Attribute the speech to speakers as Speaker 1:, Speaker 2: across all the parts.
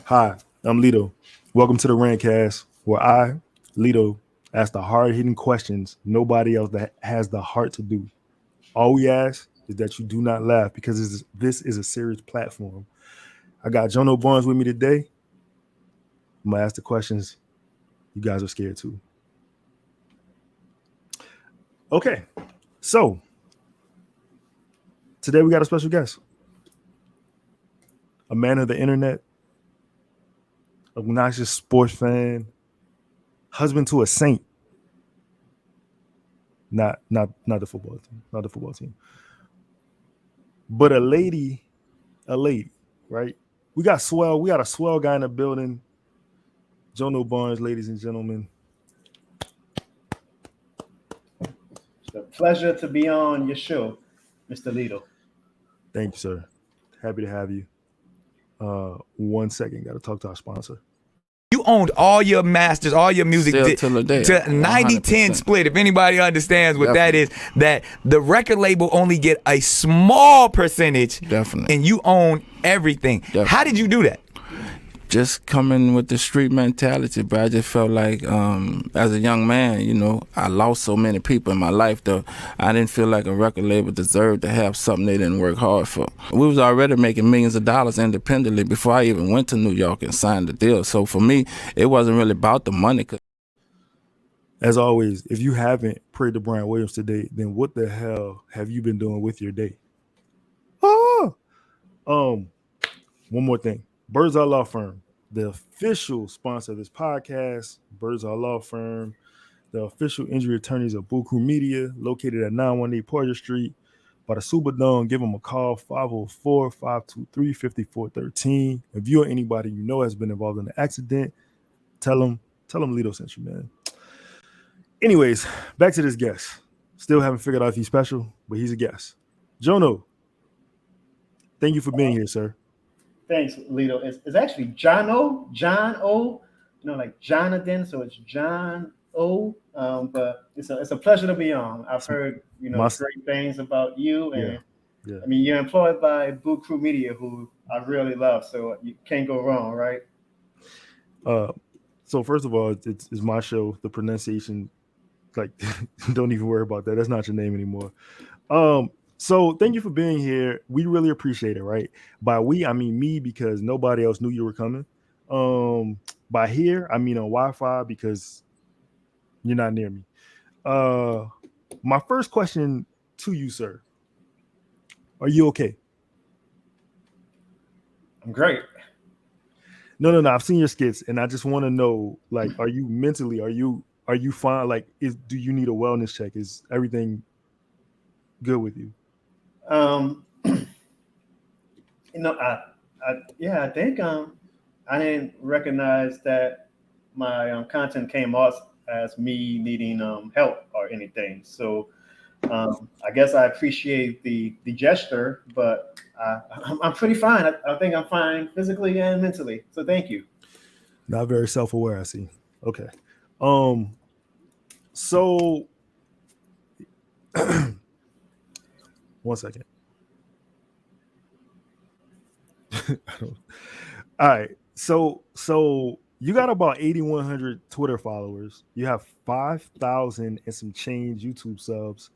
Speaker 1: Hi, I'm Lito. Welcome to the Rantcast, where I, Lito, ask the hard-hitting questions nobody else that has the heart to do. All we ask is that you do not laugh because this is a serious platform. I got Jono Barnes with me today. I'm gonna ask the questions you guys are scared to. Okay, so today we got a special guest, a man of the internet, obnoxious sports fan, husband to a saint. Not the football team, not the football team, but a lady, right? We got a swell guy in the building. Jono Barnes, ladies and gentlemen.
Speaker 2: It's a pleasure to be on your show, Mr. Lito.
Speaker 1: Thank you, sir. Happy to have you. 1 second, got to talk to our sponsor.
Speaker 3: You owned all your masters, all your music
Speaker 4: Still till the day,
Speaker 3: to 90-10
Speaker 4: 100%.
Speaker 3: split. If anybody understands what
Speaker 4: Definitely.
Speaker 3: that is, that the record label only get a small percentage.
Speaker 4: Definitely.
Speaker 3: And you own everything.
Speaker 4: Definitely.
Speaker 3: How did you do that?
Speaker 4: Just coming with the street mentality, but I just felt like as a young man, I lost so many people in my life, though. I didn't feel like a record label deserved to have something they didn't work hard for. We was already making millions of dollars independently before I even went to New York and signed the deal. So for me, it wasn't really about the money.
Speaker 1: As always, if you haven't prayed to Brian Williams today, then what the hell have you been doing with your day? One more thing. Birds Eye Law Firm, the official sponsor of this podcast. Birds Eye Law Firm, the official injury attorneys of Buku Media, located at 918 Porter Street by the Superdome. Give them a call, 504-523-5413. If you or anybody you know has been involved in an accident, tell them Lito sent you, man. Anyways, back to this guest. Still haven't figured out if he's special, but he's a guest. Jono, thank you for being here, sir.
Speaker 2: Thanks, Lito. It's actually John O, like Jonathan, so it's John O. But it's a pleasure to be on. I've heard great things about you, and
Speaker 1: Yeah.
Speaker 2: I mean you're employed by Boo Crew Media, who I really love, so you can't go wrong, right?
Speaker 1: So first of all, it's my show. The pronunciation, like, don't even worry about that. That's not your name anymore. So thank you for being here. We really appreciate it, right? By we, I mean me, because nobody else knew you were coming. By here, I mean on Wi-Fi because you're not near me. My first question to you, sir. Are you okay?
Speaker 2: I'm great.
Speaker 1: No. I've seen your skits, and I just want to know, like, are you mentally? Are you fine? Like, do you need a wellness check? Is everything good with you?
Speaker 2: I think I didn't recognize that my content came off as me needing help or anything. So I guess I appreciate the gesture, but I'm pretty fine. I think I'm fine physically and mentally. So thank you.
Speaker 1: Not very self-aware, I see. Okay. So 1 second. All right. So you got about 8,100 Twitter followers. You have 5,000 and some change YouTube subs.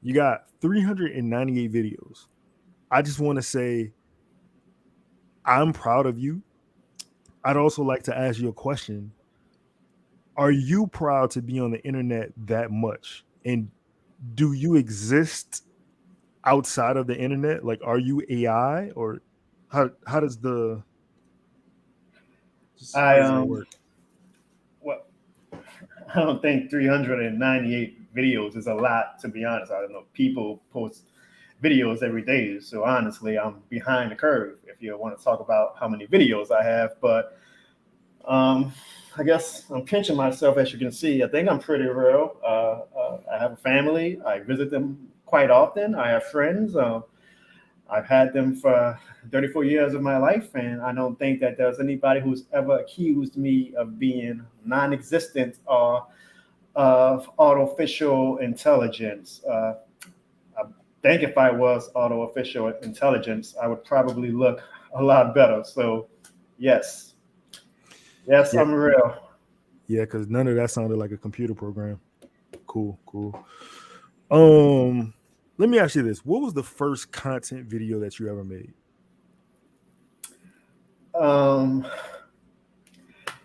Speaker 1: You got 398 videos. I just want to say I'm proud of you. I'd also like to ask you a question. Are you proud to be on the internet that much? And do you exist outside of the internet? Like, are you AI, or how does the how
Speaker 2: I
Speaker 1: does that work?
Speaker 2: Well, I don't think 398 videos is a lot, to be honest. I don't know. People post videos every day. So honestly, I'm behind the curve if you want to talk about how many videos I have. But I guess I'm pinching myself, as you can see. I think I'm pretty real. I have a family. I visit them quite often. I have friends. I've had them for 34 years of my life, and I don't think that there's anybody who's ever accused me of being non-existent or of artificial intelligence. I think if I was artificial intelligence, I would probably look a lot better. So, yes, Yes,
Speaker 1: Yeah,
Speaker 2: I'm real.
Speaker 1: yeah, because none of that sounded like a computer program. Cool, cool. Um, Let me ask you this: what was the first content video that you ever made?
Speaker 2: Um,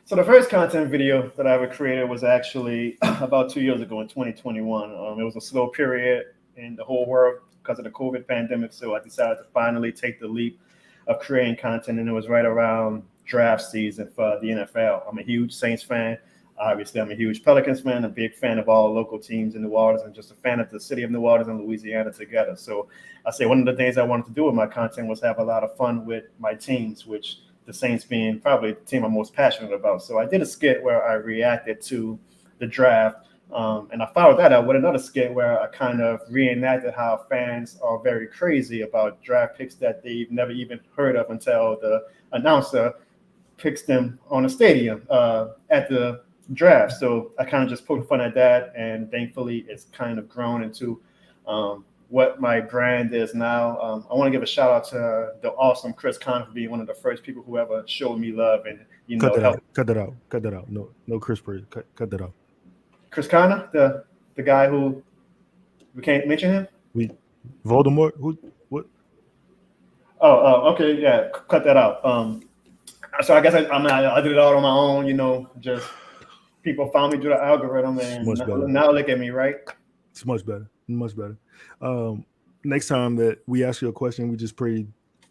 Speaker 2: so the first content video that I ever created was actually about 2 years ago in 2021. It was a slow period in the whole world because of the COVID pandemic. So I decided to finally take the leap of creating content, and it was right around draft season for the NFL. I'm a huge Saints fan. Obviously, I'm a huge Pelicans fan, a big fan of all local teams in New Orleans, and just a fan of the city of New Orleans and Louisiana together. So I say one of the things I wanted to do with my content was have a lot of fun with my teams, which the Saints being probably the team I'm most passionate about. So I did a skit where I reacted to the draft. And I followed that up with another skit where I kind of reenacted how fans are very crazy about draft picks that they've never even heard of until the announcer picks them on a stadium at the draft. So I kind of just poked fun at that, and thankfully it's kind of grown into what my brand is now. I want to give a shout out to the awesome Chris Conn for being one of the first people who ever showed me love and
Speaker 1: Cut that
Speaker 2: help.
Speaker 1: out. Cut that out. Cut that out. No, no, Chris Praise. Cut that out.
Speaker 2: Chris Connor, the guy who we can't mention him.
Speaker 1: We Voldemort. Who? What?
Speaker 2: Okay, yeah, cut that out. So I guess I did it all on my own. Just people found me through the algorithm,
Speaker 1: It's
Speaker 2: and
Speaker 1: much better.
Speaker 2: now look at me, right?
Speaker 1: It's much better. Much better. Um, Next time that we ask you a question, we just pray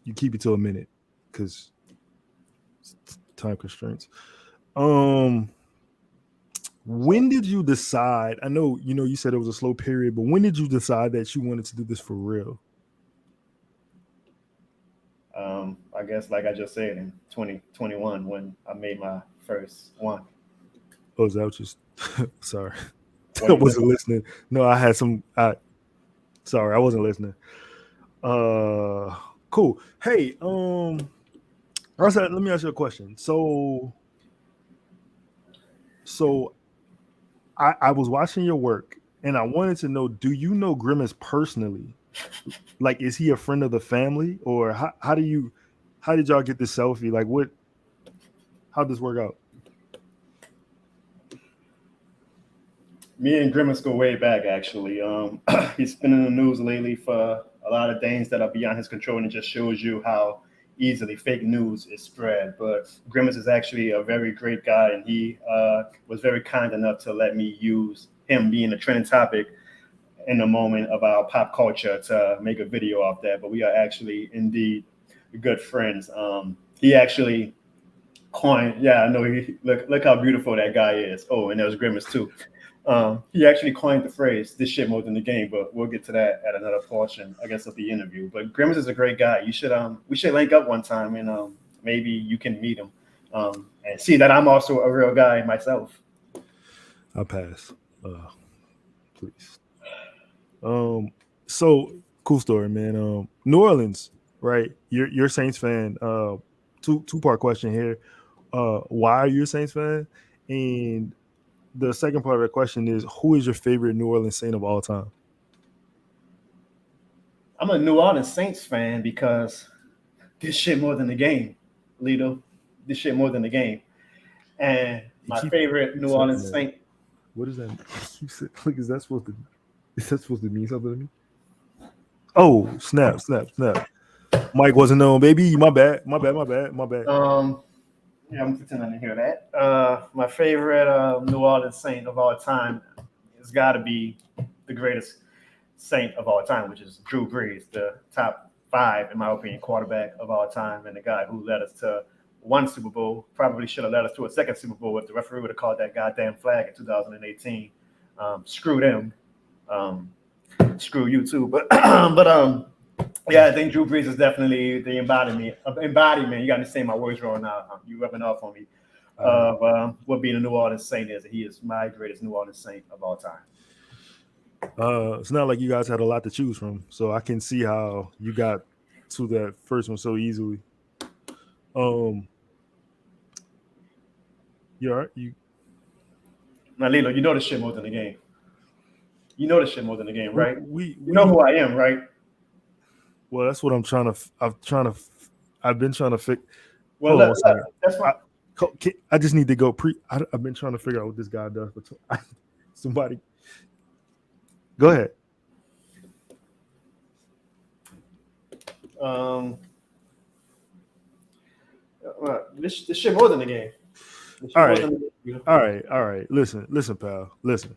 Speaker 1: you keep it to a minute because time constraints. When did you decide? I know you said it was a slow period, but when did you decide that you wanted to do this for real?
Speaker 2: I guess, like I just said, in 2021 when I made my first one.
Speaker 1: Oh, is that what you? Sorry,
Speaker 2: What
Speaker 1: I
Speaker 2: do you
Speaker 1: wasn't
Speaker 2: think?
Speaker 1: listening. No, I had some. Sorry, I wasn't listening. Cool. Hey, let me ask you a question. So I was watching your work, and I wanted to know: do you know Grimace personally? Like, is he a friend of the family, or how did y'all get this selfie? Like, how did this work out?
Speaker 2: Me and Grimace go way back, actually. He's been in the news lately for a lot of things that are beyond his control, and it just shows you how easily fake news is spread. But Grimace is actually a very great guy, and he was very kind enough to let me use him being a trending topic in the moment of our pop culture to make a video off that. But we are actually indeed good friends. He actually coined, yeah, I know. Look how beautiful that guy is. Oh, and there's Grimace too. He actually coined the phrase "this shit more than the game," but we'll get to that at another portion, I guess, of the interview. But Grimace is a great guy. We should link up one time, and maybe you can meet him and see that I'm also a real guy myself.
Speaker 1: I'll pass. Please. So cool story, man. New Orleans, right? You're a Saints fan. Two-part question here. Why are you a Saints fan? And the second part of the question is, who is your favorite New Orleans Saint of all time?
Speaker 2: I'm a New Orleans Saints fan because this shit more than the game, Lito. This shit more than the game. And
Speaker 1: He
Speaker 2: my
Speaker 1: keeps
Speaker 2: favorite New
Speaker 1: saying
Speaker 2: Orleans
Speaker 1: that.
Speaker 2: Saint.
Speaker 1: What is that? Like, is that supposed to mean something to me? Oh, snap. Mike wasn't known, baby. My bad.
Speaker 2: Um, yeah, I'm pretending to hear that. My favorite New Orleans Saint of all time has got to be the greatest Saint of all time, which is Drew Brees, the top five, in my opinion, quarterback of all time, and the guy who led us to one Super Bowl. Probably should have led us to a second Super Bowl if the referee would have called that goddamn flag in 2018. Screw them. Screw you too. But yeah, I think Drew Brees is definitely the embodiment. You got to say my words wrong now. You rubbing off on me. Of what being a New Orleans Saint is. He is my greatest New Orleans Saint of all time.
Speaker 1: It's not like you guys had a lot to choose from, so I can see how you got to that first one so easily. You all right?
Speaker 2: Now, Lilo, you know this shit more than the game. You know this shit more than the game, right?
Speaker 1: we
Speaker 2: You know who I am, right?
Speaker 1: Well, that's what I'm trying to. I've been trying to fix.
Speaker 2: Well,
Speaker 1: Hold on one second.
Speaker 2: that's fine.
Speaker 1: I just need to go I've been trying to figure out what this guy does. But somebody, go ahead.
Speaker 2: This shit more than a game. This shit
Speaker 1: All
Speaker 2: more
Speaker 1: right.
Speaker 2: than a game.
Speaker 1: All right. Listen, pal. Listen.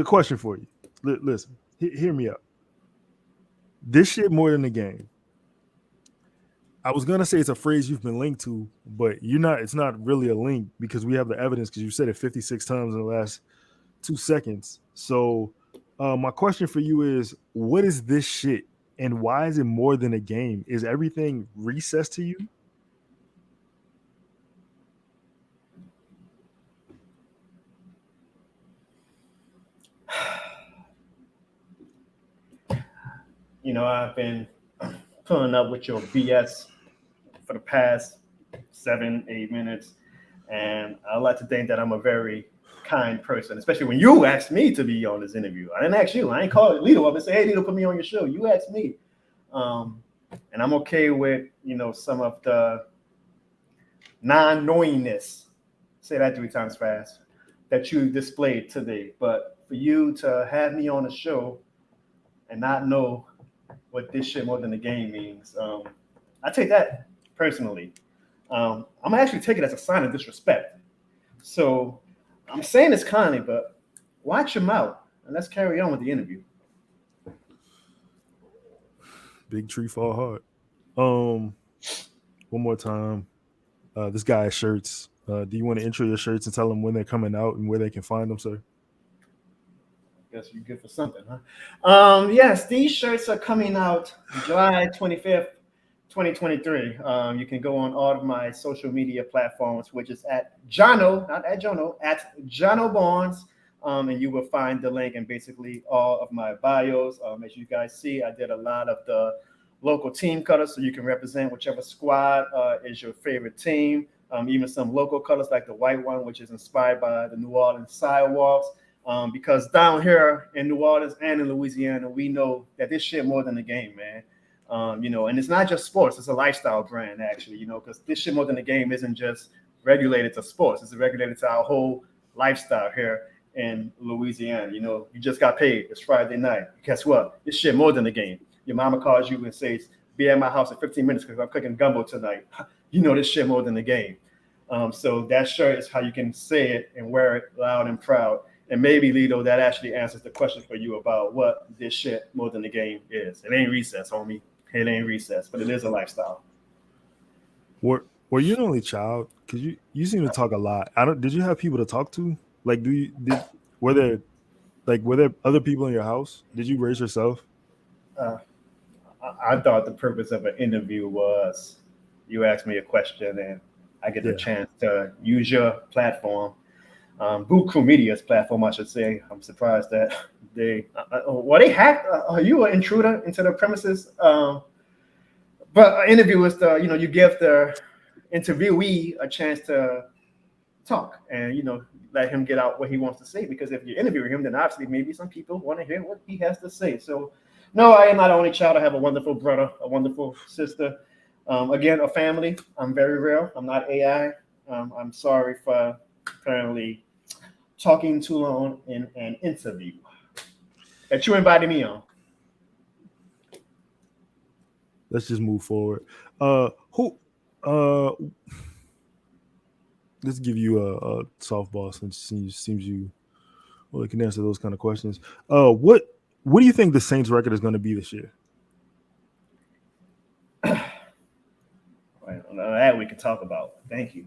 Speaker 1: Question for you. Listen, hear me out. This shit more than a game. I was gonna say it's a phrase you've been linked to, but you're not. It's not really a link because we have the evidence because you said it 56 times in the last 2 seconds. So, my question for you is, what is this shit, and why is it more than a game? Is everything recess to you?
Speaker 2: You know, I've been pulling up with your BS for the past 7, 8 minutes, and I like to think that I'm a very kind person, especially when you asked me to be on this interview. I didn't ask you. I ain't called Lito up and say, "Hey, Lito, put me on your show." You asked me, and I'm okay with some of the non-knowingness. Say that 3 times fast. That you displayed today, but for you to have me on the show and not know what this shit more than the game means, I take that personally. I'm gonna actually take it as a sign of disrespect. So I'm saying this kindly, but watch your mouth and let's carry on with the interview.
Speaker 1: Big tree fall hard. One more time. This guy has shirts. Do you want to intro your shirts and tell them when they're coming out and where they can find them, sir?
Speaker 2: Guess you're good for something, huh? Yes, these shirts are coming out July 25th, 2023. You can go on all of my social media platforms, which is at Jono, not at Jono, at Jono Barnes. And you will find the link in basically all of my bios. As you guys see, I did a lot of the local team colors, so you can represent whichever squad is your favorite team. Even some local colors like the white one, which is inspired by the New Orleans sidewalks. Because down here in New Orleans and in Louisiana, we know that this shit more than a game, man. And it's not just sports; it's a lifestyle brand, actually. Because this shit more than a game isn't just regulated to sports; it's regulated to our whole lifestyle here in Louisiana. You just got paid. It's Friday night. Guess what? This shit more than a game. Your mama calls you and says, "Be at my house in 15 minutes because I'm cooking gumbo tonight." This shit more than a game. So that shirt is how you can say it and wear it loud and proud. And maybe, Lito, that actually answers the question for you about what this shit more than the game is. It ain't recess, homie. It ain't recess, but it is a lifestyle.
Speaker 1: Were you the only child? Because you seem to talk a lot. Did you have people to talk to? Like, were there other people in your house? Did you raise yourself?
Speaker 2: I thought the purpose of an interview was you ask me a question and I get the chance to use your platform, Buku Media's platform, I should say. I'm surprised that they hacked. Are you an intruder into the premises? But an interview is you give the interviewee a chance to talk and let him get out what he wants to say. Because if you interview him, then obviously maybe some people want to hear what he has to say. So, no, I am not the only child. I have a wonderful brother, a wonderful sister. Again, a family. I'm very real. I'm not AI. I'm sorry for apparently talking too long in an interview that you invited me on.
Speaker 1: Let's just move forward. Let's give you a softball since it seems you can answer those kind of questions. What do you think the Saints record is going to be this year?
Speaker 2: That we can talk about. Thank you.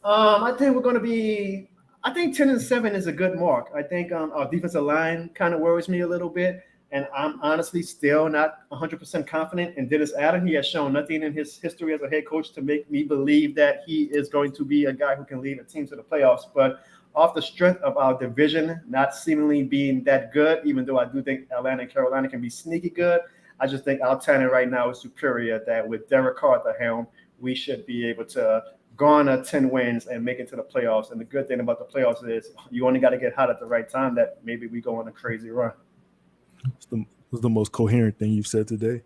Speaker 2: I think we're going to be. I think 10-7 is a good mark. I think our defensive line kind of worries me a little bit, and I'm honestly still not 100% confident in Dennis Allen. He has shown nothing in his history as a head coach to make me believe that he is going to be a guy who can lead a team to the playoffs. But off the strength of our division not seemingly being that good, even though I do think Atlanta and Carolina can be sneaky good, I just think our talent right now is superior. That with Derek Carr at the helm, we should be able to garner 10 wins and make it to the playoffs. And the good thing about the playoffs is you only got to get hot at the right time that maybe we go on a crazy run.
Speaker 1: It's the most coherent thing you've said today.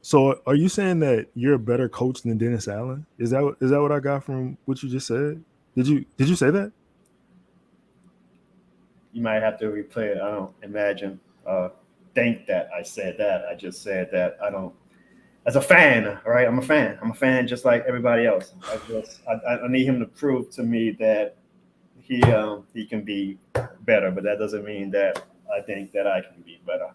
Speaker 1: So are you saying that you're a better coach than Dennis Allen? Is that what I got from what you just said? Did you say that?
Speaker 2: You might have to replay it. I don't imagine, think that I said that. I just said that I don't. As a fan, all right, I'm a fan. I'm a fan just like everybody else. I need him to prove to me that he can be better, but that doesn't mean that I think that I can be better.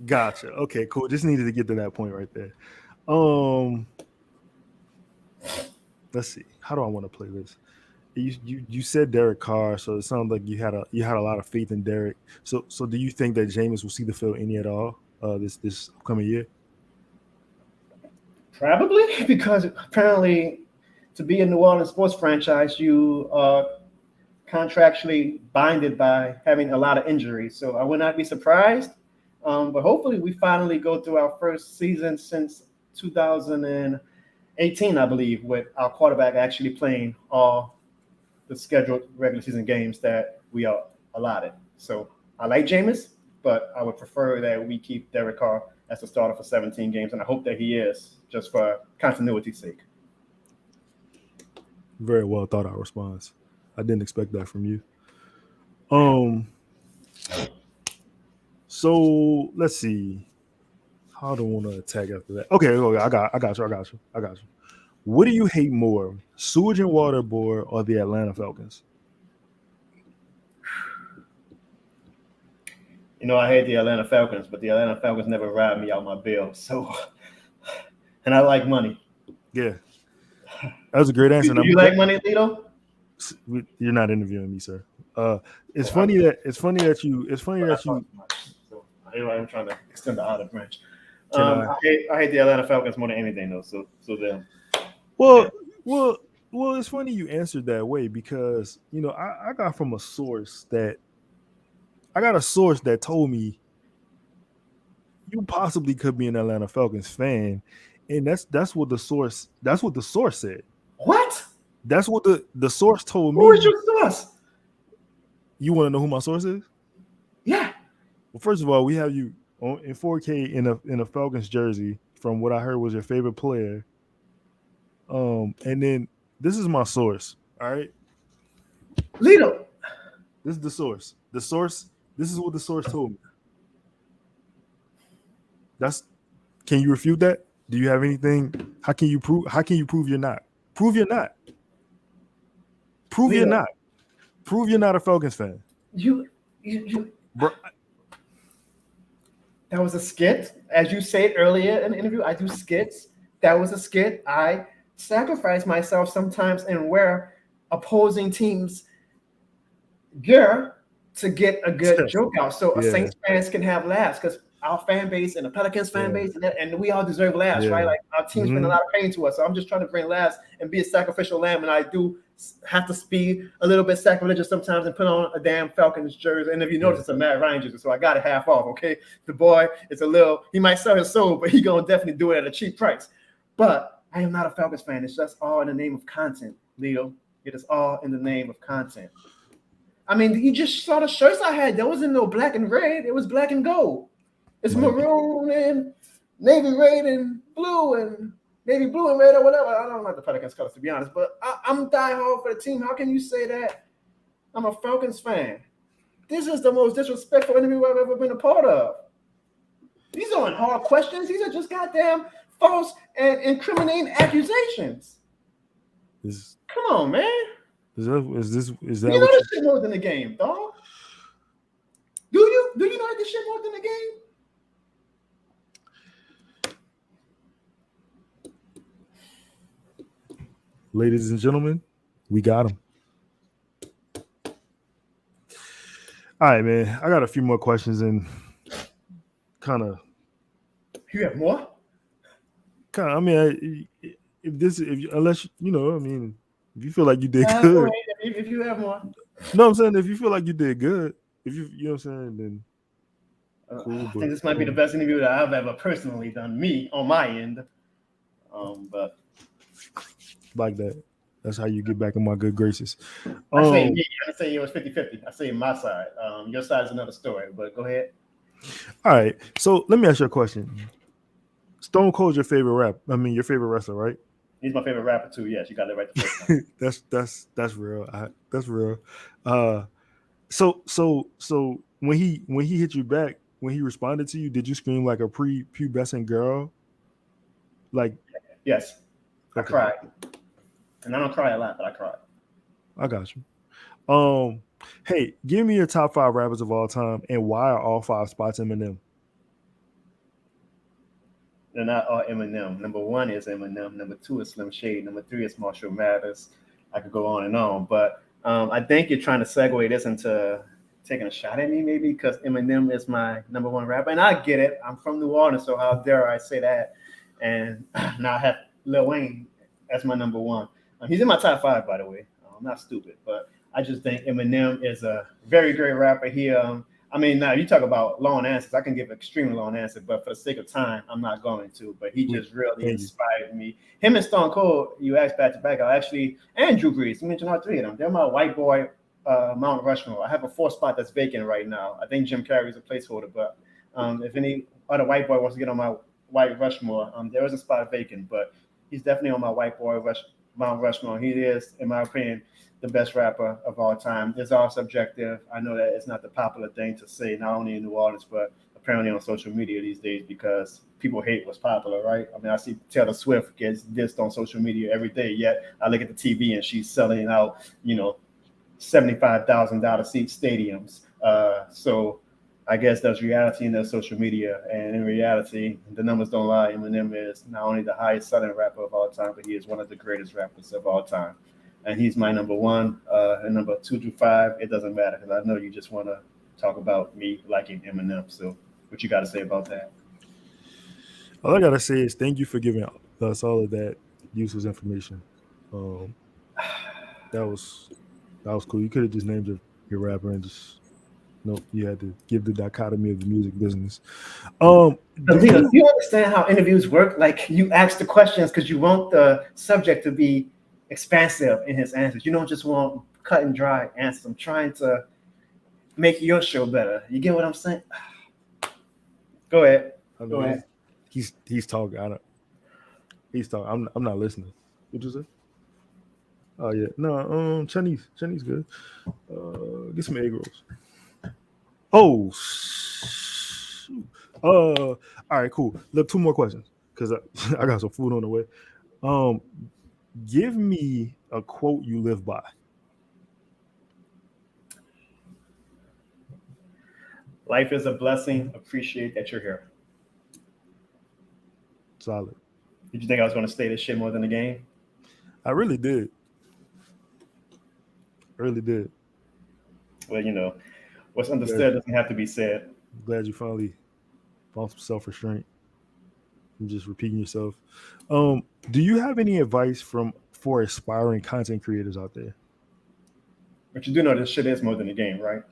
Speaker 1: Gotcha. Okay, cool. Just needed to get to that point right there. Um, let's see. How do I want to play this? You said Derek Carr, so it sounds like you had a lot of faith in Derek. So do you think that Jameis will see the field any at all this upcoming year?
Speaker 2: Probably because apparently to be a New Orleans sports franchise, you are contractually binded by having a lot of injuries. So I would not be surprised. But hopefully we finally go through our first season since 2018, I believe, with our quarterback actually playing all the scheduled regular season games that we are allotted. So I like Jameis, but I would prefer that we keep Derek Carr as the starter for 17 games, and I hope that he is just for continuity's sake.
Speaker 1: Very well thought out response. I didn't expect that from you. Um, so let's see. How do I want to attack after that? Okay, I got you. What do you hate more, sewage and water board or the Atlanta Falcons?
Speaker 2: You know, I hate the Atlanta Falcons, but the Atlanta Falcons never ride me out my bill. So, and I like money.
Speaker 1: Yeah, that was a great answer.
Speaker 2: Do you like money, Lito?
Speaker 1: You're not interviewing me, sir. It's
Speaker 2: Oh,
Speaker 1: funny that you
Speaker 2: So I'm trying to extend the olive branch.
Speaker 1: can
Speaker 2: I hate the Atlanta Falcons more than anything, though. So them.
Speaker 1: well
Speaker 2: Yeah.
Speaker 1: well well it's funny you answered that way because I got from a source that I got a source that told me you possibly could be an Atlanta Falcons fan, and that's what the source said.
Speaker 2: What?
Speaker 1: That's what the source told
Speaker 2: Who is
Speaker 1: me.
Speaker 2: your source?
Speaker 1: You want to know who my source is?
Speaker 2: Yeah.
Speaker 1: Well, first of all, we have you in 4K in a Falcons jersey from what I heard was your favorite player. And then this is my source. All right,
Speaker 2: Lito.
Speaker 1: this is the source. The source. This is what the source told me. That's. Can you refute that? Do you have anything? How can you prove? How can you prove you're not? Prove you're not. Prove you're
Speaker 2: Lito.
Speaker 1: not. Prove you're not a Falcons fan,
Speaker 2: You
Speaker 1: bro.
Speaker 2: that was a skit. As you said earlier in the interview, I do skits. That was a skit. I sacrifice myself sometimes and wear opposing teams' gear to get a good joke out. So a
Speaker 1: Yeah,
Speaker 2: Saints fans can have laughs because our fan base and the Pelicans fan
Speaker 1: yeah,
Speaker 2: base and we all deserve laughs, right?
Speaker 1: yeah.
Speaker 2: Like our team's been a
Speaker 1: Hmm.
Speaker 2: lot of pain to us. So I'm just trying to bring laughs and be a sacrificial lamb. And I do have to be a little bit sacrilegious sometimes and put on a damn Falcons jersey. And if you notice, it's a Matt Ryan jersey, so I got it half off. Okay, the boy is a little. He might sell his soul, but he gonna definitely do it at a cheap price. But I am not a Falcons fan. It's just all in the name of content, Leo. It is all in the name of content. I mean, you just saw the shirts I had. There wasn't no black and red. It was black and gold. It's
Speaker 1: Like,
Speaker 2: maroon and navy red and navy blue and red or whatever. I don't like the Pelicans colors to be honest, but I'm die hard for the team. How can you say that? I'm a Falcons fan. This is the most disrespectful interview I've ever been a part of. These aren't hard questions. These are just goddamn false and incriminating accusations.
Speaker 1: is
Speaker 2: Come on, man.
Speaker 1: is that
Speaker 2: You know
Speaker 1: what
Speaker 2: this shit more than the game, dog. Do you? Do you know this shit more than the game?
Speaker 1: ladies and gentlemen, we got him. All right, man. I got a few more questions and kind of.
Speaker 2: You have more?
Speaker 1: I mean, unless I mean, if you feel like you did
Speaker 2: Go
Speaker 1: good,
Speaker 2: ahead, if you have more.
Speaker 1: no, I'm saying if you feel like you did good, if you know what I'm saying, then cool.
Speaker 2: I think this might be the best interview that I've ever personally done, me on my end. But
Speaker 1: like that, that's how you get back in my good graces.
Speaker 2: I say me. I say it was 50-50. I say my side. Your side is another story. But go ahead.
Speaker 1: All right, so let me ask you a question. Stone Cold's your favorite rap. I mean, your favorite wrestler, right?
Speaker 2: He's my favorite rapper too. Yes, you got it right the first time.
Speaker 1: That's real. That's real. Uh, so when he hit you back, when he responded to you, did you scream like a pre-pubescent girl? Like,
Speaker 2: Yes, I
Speaker 1: okay,
Speaker 2: cried, and I don't cry a lot, but I cried.
Speaker 1: I got you. Hey, give me your top five rappers of all time, and why are all five spots Eminem?
Speaker 2: They're not all Eminem. Number one is Eminem. Number two is Slim Shady. Number three is Marshall Mathers. I could go on and on, but I think you're trying to segue this into taking a shot at me, maybe because Eminem is my number one rapper, and I get it. I'm from New Orleans, so how dare I say that? And now I have Lil Wayne as my number one. He's in my top five, by the way. I'm not stupid, but I just think Eminem is a very great rapper. I mean, now you talk about long answers. I can give an extremely long answer, but for the sake of time, I'm not going to. But he just really
Speaker 1: Thank you.
Speaker 2: inspired me. Him and Stone Cold, you asked back to back. I actually, and Drew Brees, you mentioned all three of them. They're my white boy Mount Rushmore. I have a fourth spot that's vacant right now. I think Jim Carrey's a placeholder, but if any other white boy wants to get on my white Rushmore, there is a spot vacant, but he's definitely on my white boy Mount Rushmore. He is, in my opinion, the best rapper of all time. It's all subjective. I know that it's not the popular thing to say, not only in New Orleans, but apparently on social media these days because people hate what's popular, right? I mean, I see Taylor Swift gets dissed on social media every day, yet I look at the TV and she's selling out, $75,000 seat stadiums. So I guess there's reality in their social media. And in reality, the numbers don't lie. Eminem is not only the highest selling rapper of all time, but he is one of the greatest rappers of all time. And he's my number one. And number 2 through 5, it doesn't matter because I know you just want to talk about me liking Eminem. So what you got to say about that?
Speaker 1: All I gotta say is thank you for giving us all of that useless information. Um, that was cool. You could have just named your rapper and just nope. You had to give the dichotomy of the music business. Do
Speaker 2: Lito, do
Speaker 1: you?
Speaker 2: you understand how interviews work? Like you ask the questions because you want the subject to be expansive in his answers. You don't just want cut and dry answers. I'm trying to make your show better. You get what I'm saying? Go ahead.
Speaker 1: I
Speaker 2: Go
Speaker 1: mean,
Speaker 2: ahead.
Speaker 1: he's talking. He's talking. I'm not listening. What you say? Oh yeah, no. Chinese good. Get some egg rolls. Oh, shoot. All right, cool. Look, two more questions because I got some food on the way. Um, give me a quote you live by.
Speaker 2: Life is a blessing. Appreciate that you're here.
Speaker 1: Solid.
Speaker 2: Did you think I was going to stay this shit more than the game?
Speaker 1: I really did. I really did.
Speaker 2: Well, what's understood doesn't have to be said.
Speaker 1: Glad you finally found some self restraint and just repeating yourself. Do you have any advice for aspiring content creators out there?
Speaker 2: But you do know this shit is more than the game, right?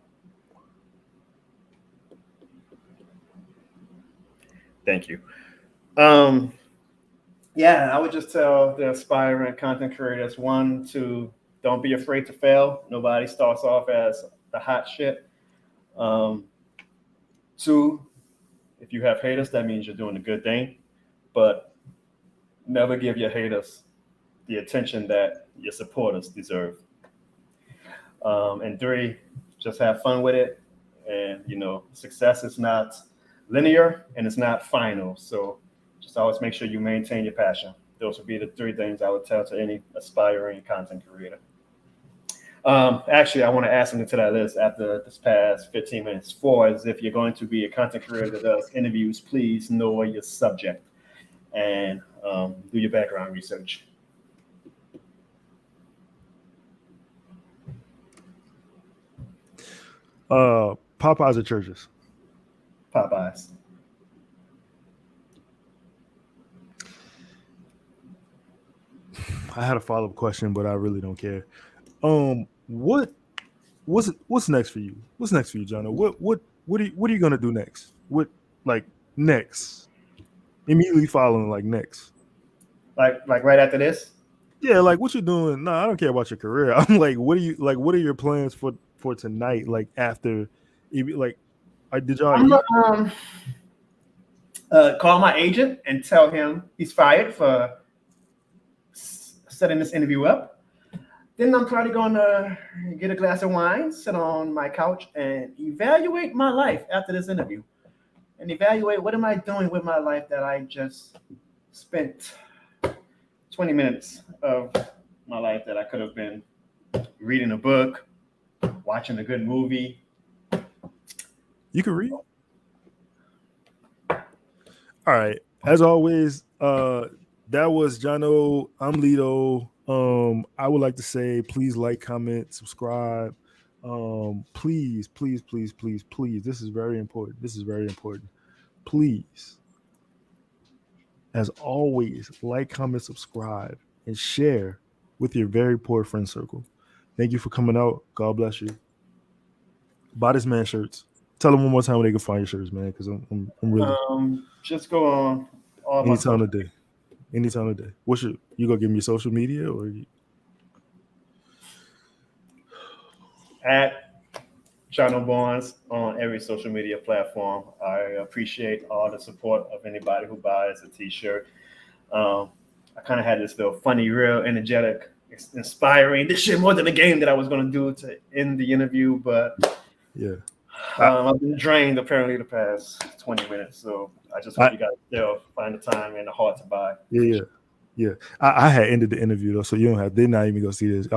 Speaker 2: Thank you. Um, yeah, I would just tell the aspiring content creators one, to don't be afraid to fail. Nobody starts off as the hot shit. Um, two, if you have haters, that means you're doing a good thing. But never give your haters the attention that your supporters deserve. And three, just have fun with it. And success is not linear and it's not final. So just always make sure you maintain your passion. Those would be the three things I would tell to any aspiring content creator. Actually, I want to add something to that list after this past 15 minutes. Four is if you're going to be a content creator that does interviews, please know your subject and do your background research.
Speaker 1: Popeyes or churches?
Speaker 2: Popeyes.
Speaker 1: I had a follow up question, but I really don't care. What's next for you? What's next for you, Jono? What are you gonna do next? What like next? Immediately following like next.
Speaker 2: Like right after this?
Speaker 1: Yeah, like what you doing? No, I don't care about your career. I'm like, what are your plans for tonight? Like after, like, did y'all
Speaker 2: I'm
Speaker 1: eat?
Speaker 2: call my agent and tell him he's fired for setting this interview up. Then I'm probably going to get a glass of wine, sit on my couch, and evaluate my life after this interview. And evaluate what am I doing with my life that I just spent 20 minutes of my life that I could have been reading a book, watching a good movie.
Speaker 1: You can read. All right. As always, that was Jono. I'm Lito. I would like to say please like, comment, subscribe. Please, please, please, please, please. This is very important. This is very important. Please, as always, like, comment, subscribe, and share with your very poor friend circle. Thank you for coming out. God bless you. Buy this man shirts. Tell them one more time where they can find your shirts, man, because I'm really
Speaker 2: Just go on all my
Speaker 1: anytime of the day. Anytime of the day. What's you gonna give me your social media or
Speaker 2: at Jono Barnes on every social media platform. I appreciate all the support of anybody who buys a t-shirt. I kind of had this little funny, real energetic, inspiring, this shit more than a game that I was going to do to end the interview, but
Speaker 1: yeah.
Speaker 2: I've been drained apparently the past 20 minutes, so I just hope you guys still find the time and the heart to buy.
Speaker 1: Yeah. I had ended the interview though, so you don't have. They're not even gonna see this.